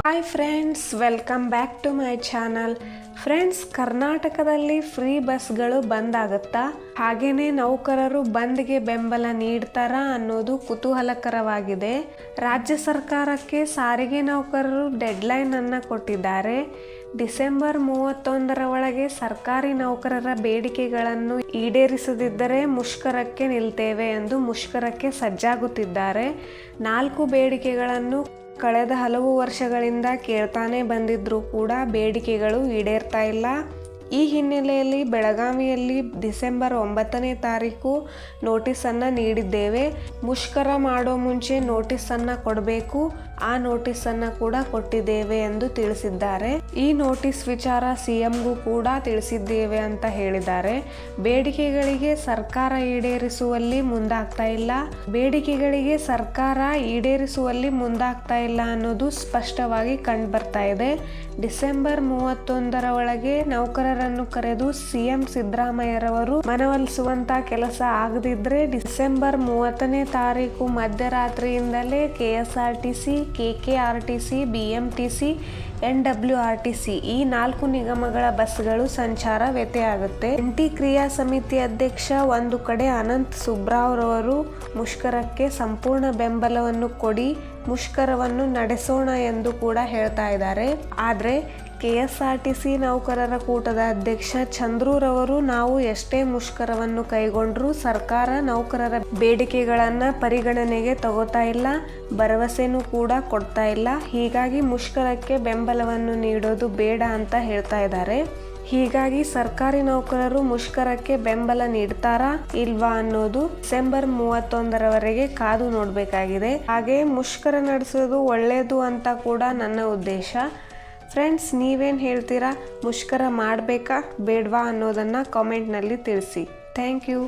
Hi friends, welcome back to my channel. Friends, ಕರ್ನಾಟಕದಲ್ಲಿ free ಬಸ್ಗಳು ಬಂದ್ ಆಗುತ್ತಾ? ಹಾಗೇನೆ ನೌಕರರು ಬಂದ್ಗೆ ಬೆಂಬಲ ನೀಡ್ತಾರಾ ಅನ್ನೋದು ಕುತೂಹಲಕರವಾಗಿದೆ. ರಾಜ್ಯ ಸರ್ಕಾರಕ್ಕೆ ಸಾರಿಗೆ ನೌಕರರು ಡೆಡ್ಲೈನ್ ಅನ್ನ ಕೊಟ್ಟಿದ್ದಾರೆ. ಡಿಸೆಂಬರ್ 31ರ ಒಳಗೆ ಸರ್ಕಾರಿ ನೌಕರರ ಬೇಡಿಕೆಗಳನ್ನು ಈಡೇರಿಸದಿದ್ದರೆ ಮುಷ್ಕರಕ್ಕೆ ನಿಲ್ತೇವೆ ಎಂದು ಮುಷ್ಕರಕ್ಕೆ ಸಜ್ಜಾಗುತ್ತಿದ್ದಾರೆ. 4 ಬೇಡಿಕೆಗಳನ್ನು ಕಳೆದ ಹಲವು ವರ್ಷಗಳಿಂದ ಕೇಳ್ತಾನೆ ಬಂದಿದ್ರೂ ಕೂಡ ಬೇಡಿಕೆಗಳು ಈಡೇರ್ತಾ ಇಲ್ಲ. ಈ ಹಿನ್ನೆಲೆಯಲ್ಲಿ ಬೆಳಗಾವಿಯಲ್ಲಿ ಡಿಸೆಂಬರ್ 9ನೇ ತಾರೀಕು ನೋಟಿಸನ್ನು ನೀಡಿದ್ದೇವೆ. ಮುಷ್ಕರ ಮಾಡೋ ಮುಂಚೆ ನೋಟಿಸನ್ನು ಕೊಡಬೇಕು. ಆ ನೋಟಿಸನ್ನು ಕೂಡ ಕೊಟ್ಟಿದ್ದೇವೆ ಎಂದು ತಿಳಿಸಿದ್ದಾರೆ. ಈ ನೋಟಿಸ್ ವಿಚಾರ ಸಿಎಂಗೂ ಕೂಡ ತಿಳಿಸಿದ್ದೇವೆ ಅಂತ ಹೇಳಿದ್ದಾರೆ. ಬೇಡಿಕೆಗಳಿಗೆ ಸರ್ಕಾರ ಈಡೇರಿಸುವಲ್ಲಿ ಮುಂದಾಗ್ತಾ ಇಲ್ಲ ಅನ್ನೋದು ಸ್ಪಷ್ಟವಾಗಿ ಕಂಡು ಬರ್ತಾ ಇದೆ. ಡಿಸೆಂಬರ್ 31ರ ಒಳಗೆ ನೌಕರರನ್ನು ಕರೆದು ಸಿಎಂ ಸಿದ್ದರಾಮಯ್ಯರವರು ಮನವೊಲಿಸುವಂತ ಕೆಲಸ ಆಗದಿದ್ರೆ ಡಿಸೆಂಬರ್ 30ನೇ ತಾರೀಕು ಮಧ್ಯರಾತ್ರಿಯಿಂದಲೇ KSRTC, KKRTC, BMTC, NWRTC ಈ 4 ನಿಗಮಗಳ ಬಸ್ಗಳು ಸಂಚಾರ ವ್ಯತ್ಯಯಾಗುತ್ತೆ. NT ಕ್ರಿಯಾ ಸಮಿತಿ ಅಧ್ಯಕ್ಷ ಒಂದು ಕಡೆ ಅನಂತ್ ಸುಬ್ರಾವ್ ರವರು ಮುಷ್ಕರಕ್ಕೆ ಸಂಪೂರ್ಣ ಬೆಂಬಲವನ್ನು ಕೊಡಿ, ಮುಷ್ಕರವನ್ನು ನಡೆಸೋಣ ಎಂದು ಕೂಡ ಹೇಳ್ತಾ ಇದ್ದಾರೆ. ಆದರೆ KSRTC ನೌಕರರ ಕೂಟದ ಅಧ್ಯಕ್ಷ ಚಂದ್ರೂರವರು ನಾವು ಎಷ್ಟೇ ಮುಷ್ಕರವನ್ನು ಕೈಗೊಂಡ್ರೂ ಸರ್ಕಾರ ನೌಕರರ ಬೇಡಿಕೆಗಳನ್ನು ಪರಿಗಣನೆಗೆ ತಗೋತಾ ಇಲ್ಲ, ಭರವಸೆನೂ ಕೂಡ ಕೊಡ್ತಾ ಇಲ್ಲ. ಹೀಗಾಗಿ ಮುಷ್ಕರಕ್ಕೆ ಬೆಂಬಲವನ್ನು ನೀಡೋದು ಬೇಡ ಅಂತ ಹೇಳ್ತಾ ಇದ್ದಾರೆ. ಹೀಗಾಗಿ ಸರ್ಕಾರಿ ನೌಕರರು ಮುಷ್ಕರಕ್ಕೆ ಬೆಂಬಲ ನೀಡ್ತಾರಾ ಇಲ್ವಾ ಅನ್ನೋದು ಡಿಸೆಂಬರ್ 31ರವರೆಗೆ ಕಾದು ನೋಡಬೇಕಾಗಿದೆ. ಹಾಗೆ ಮುಷ್ಕರ ನಡೆಸೋದು ಒಳ್ಳೆಯದು ಅಂತ ಕೂಡ ನನ್ನ ಉದ್ದೇಶ. ಫ್ರೆಂಡ್ಸ್, ನೀವೇನು ಹೇಳ್ತೀರಾ? ಮುಷ್ಕರ ಮಾಡಬೇಕಾ ಬೇಡವಾ ಅನ್ನೋದನ್ನು ಕಾಮೆಂಟ್ನಲ್ಲಿ ತಿಳಿಸಿ. Thank you.